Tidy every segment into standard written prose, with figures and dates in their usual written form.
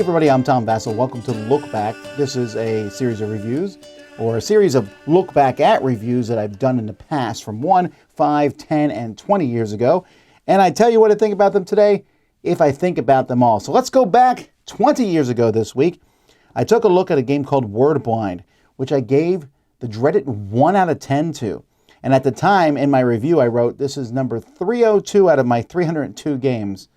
everybody, I'm Tom Vasel. Welcome to Look Back. This is a series of reviews, or a series of look back at reviews that I've done in the past from 1, 5, 10, and 20 years ago. And I tell you what I think about them today, if I think about them all. So let's go back 20 years ago this week. I took a look at a game called Word Blind, which I gave the dreaded 1 out of 10 to. And at the time, in my review, I wrote, this is number 302 out of my 302 games.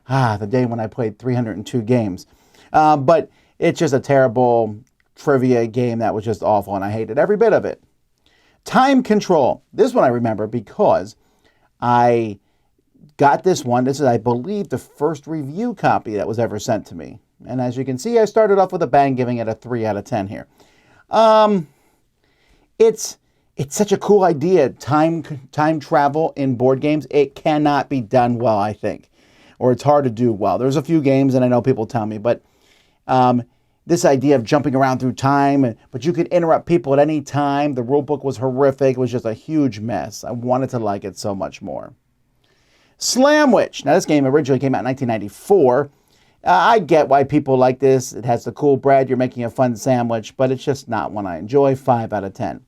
The day when I played 302 games. But it's just a terrible trivia game that was just awful, and I hated every bit of it. Time Control. This one I remember because I got this one. This is, I believe, the first review copy that was ever sent to me. And as you can see, I started off with a bang, giving it a 3 out of 10 here. It's such a cool idea, time travel in board games. It cannot be done well, I think. Or it's hard to do well. There's a few games, and I know people tell me, but this idea of jumping around through time, but you could interrupt people at any time. The rule book was horrific. It was just a huge mess. I wanted to like it so much more. Slamwich. Now, this game originally came out in 1994. I get why people like this. It has the cool bread. You're making a fun sandwich, but it's just not one I enjoy. 5 out of 10.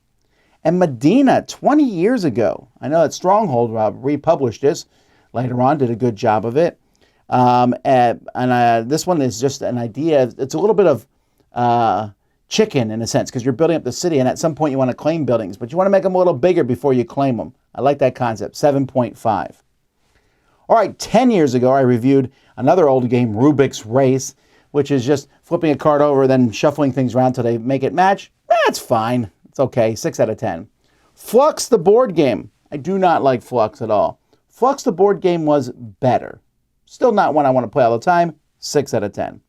And Medina, 20 years ago. I know that Stronghold republished this later on, did a good job of it. This one is just an idea. It's a little bit of chicken in a sense, because you're building up the city, and at some point you want to claim buildings, but you want to make them a little bigger before you claim them. I like that concept. 7.5. All right, 10 years ago, I reviewed another old game, Rubik's Race, which is just flipping a card over, then shuffling things around till they make it match. That's fine. It's okay. 6 out of 10. Flux, the board game. I do not like Flux at all. Flux, the board game, was better. Still not one I want to play all the time. 6 out of 10.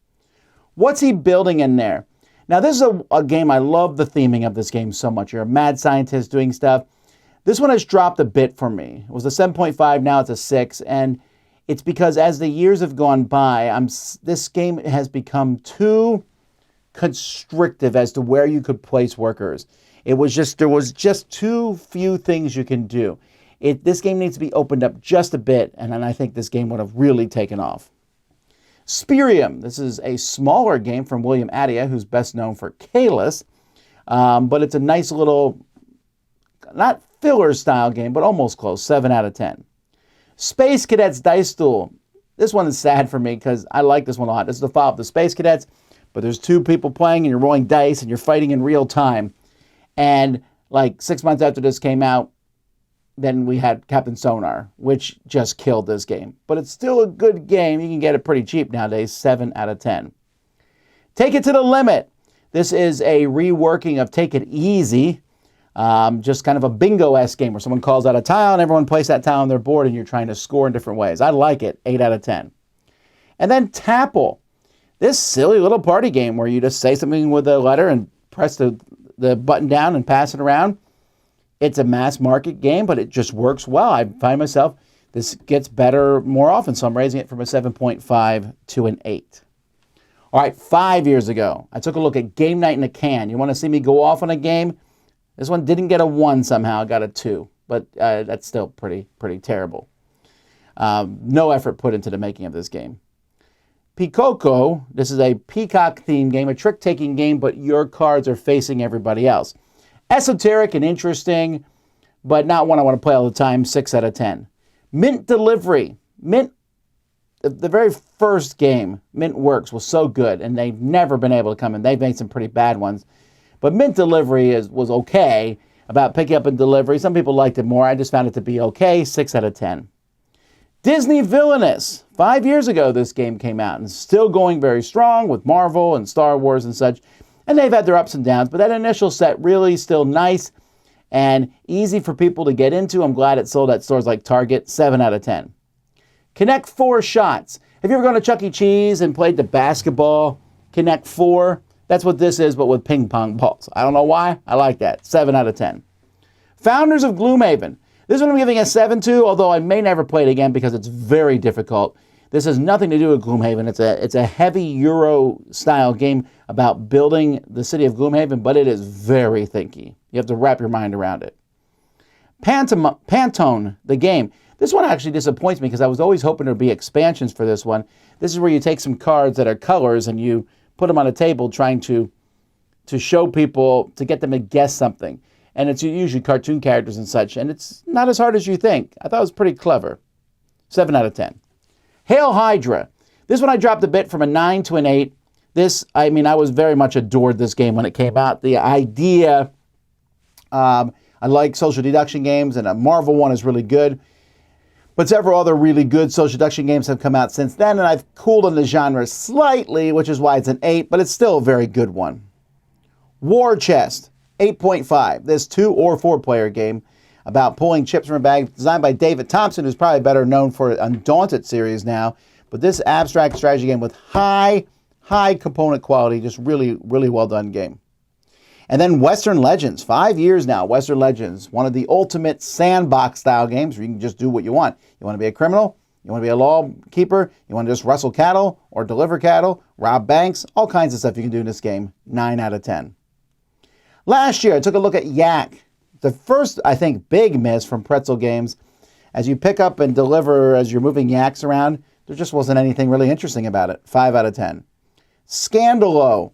What's he building in there? Now, this is a game, I love the theming of this game so much. You're a mad scientist doing stuff. This one has dropped a bit for me. It was a 7.5, now it's a 6. And it's because as the years have gone by, this game has become too constrictive as to where you could place workers. There was just too few things you can do. This game needs to be opened up just a bit, and then I think this game would have really taken off. Spirium. This is a smaller game from William Adia, who's best known for Kalis, but it's a nice little, not filler-style game, but almost close. 7 out of 10. Space Cadets Dice Duel. This one is sad for me because I like this one a lot. This is the follow-up to Space Cadets, but there's 2 people playing, and you're rolling dice, and you're fighting in real time. And like 6 months after this came out, then we had Captain Sonar, which just killed this game. But it's still a good game. You can get it pretty cheap nowadays. 7 out of 10. Take It to the Limit. This is a reworking of Take It Easy. Just kind of a bingo-esque game where someone calls out a tile and everyone places that tile on their board and you're trying to score in different ways. I like it. 8 out of 10. And then Tapple. This silly little party game where you just say something with a letter and press the button down and pass it around. It's a mass market game, but it just works well. I find myself, this gets better more often, so I'm raising it from a 7.5 to an 8. All right, 5 years ago, I took a look at Game Night in a Can. You want to see me go off on a game? This one didn't get a 1 somehow. It got a 2, but that's still pretty terrible. No effort put into the making of this game. Pikoko, this is a peacock-themed game, a trick-taking game, but your cards are facing everybody else. Esoteric and interesting, but not one I want to play all the time. 6 out of 10. Mint Delivery. Mint, the very first game, Mint Works, was so good, and they've never been able to come in. They've made some pretty bad ones. But Mint Delivery was okay about picking up and delivery. Some people liked it more. I just found it to be okay. 6 out of 10. Disney Villainous. 5 years ago, this game came out, and still going very strong with Marvel and Star Wars and such. And they've had their ups and downs, but that initial set really still nice and easy for people to get into. I'm glad it sold at stores like Target. 7 out of 10. Connect 4 Shots. Have you ever gone to Chuck E. Cheese and played the basketball Connect 4? That's what this is, but with ping pong balls. I don't know why. I like that. 7 out of 10. Founders of Gloomhaven. This one I'm giving a 7 to, although I may never play it again because it's very difficult. This has nothing to do with Gloomhaven. It's a heavy Euro-style game about building the city of Gloomhaven, but it is very thinky. You have to wrap your mind around it. Pantone, the game. This one actually disappoints me because I was always hoping there'd be expansions for this one. This is where you take some cards that are colors and you put them on a table trying to show people, to get them to guess something. And it's usually cartoon characters and such, and it's not as hard as you think. I thought it was pretty clever. 7 out of 10. Hail Hydra. This one I dropped a bit from a 9 to an 8. This, I was very much adored this game when it came out. The idea, I like social deduction games, and a Marvel one is really good. But several other really good social deduction games have come out since then, and I've cooled on the genre slightly, which is why it's an 8, but it's still a very good one. War Chest, 8.5. This 2 or 4 player game about pulling chips from a bag, designed by David Thompson, who's probably better known for Undaunted series now. But this abstract strategy game with high component quality, just really, really well done game. And then Western Legends, 5 years now. Western Legends, one of the ultimate sandbox style games where you can just do what you want. You want to be a criminal, you want to be a law keeper, you want to just rustle cattle or deliver cattle, rob banks, all kinds of stuff you can do in this game. 9 out of 10. Last year, I took a look at Yak. The first, I think, big miss from Pretzel Games. As you pick up and deliver as you're moving yaks around, there just wasn't anything really interesting about it. 5 out of 10. Scandalo.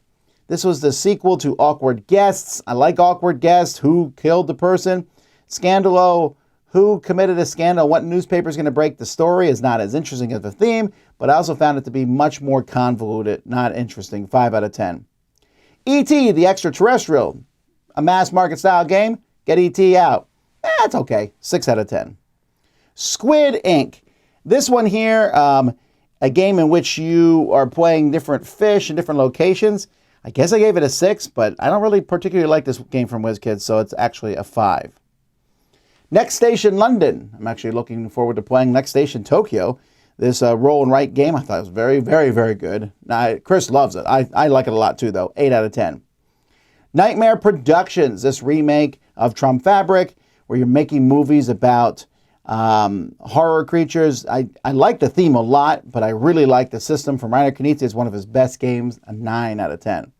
This was the sequel to Awkward Guests. I like Awkward Guests. Who killed the person? Scandalo. Who committed a scandal? What newspaper is going to break the story is not as interesting as a theme, but I also found it to be much more convoluted, not interesting. 5 out of 10. E.T. the Extraterrestrial. A mass market style game. Get E.T. out. That's okay. 6 out of 10. Squid Ink. This one here, a game in which you are playing different fish in different locations. I guess I gave it a 6, but I don't really particularly like this game from WizKids, so it's actually a 5. Next Station London. I'm actually looking forward to playing Next Station Tokyo. This roll and write game, I thought it was very, very, very good. Now, Chris loves it. I like it a lot too, though. 8 out of 10. Nightmare Productions, this remake of Trump Fabric, where you're making movies about horror creatures. I like the theme a lot, but I really like the system from Reiner Knizia. It's one of his best games, a 9 out of 10.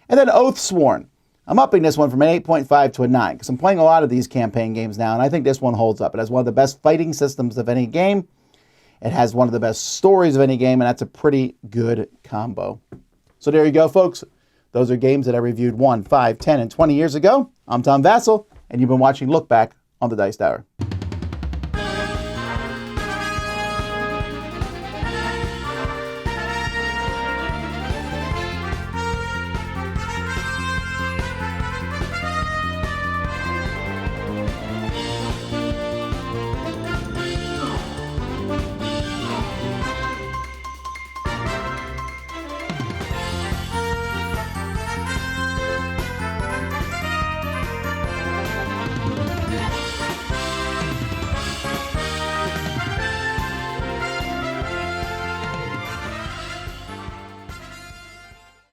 And then Oathsworn. I'm upping this one from an 8.5 to a 9, because I'm playing a lot of these campaign games now, and I think this one holds up. It has one of the best fighting systems of any game. It has one of the best stories of any game, and that's a pretty good combo. So there you go, folks. Those are games that I reviewed 1, 5, 10, and 20 years ago. I'm Tom Vasel, and you've been watching Look Back on the Dice Tower.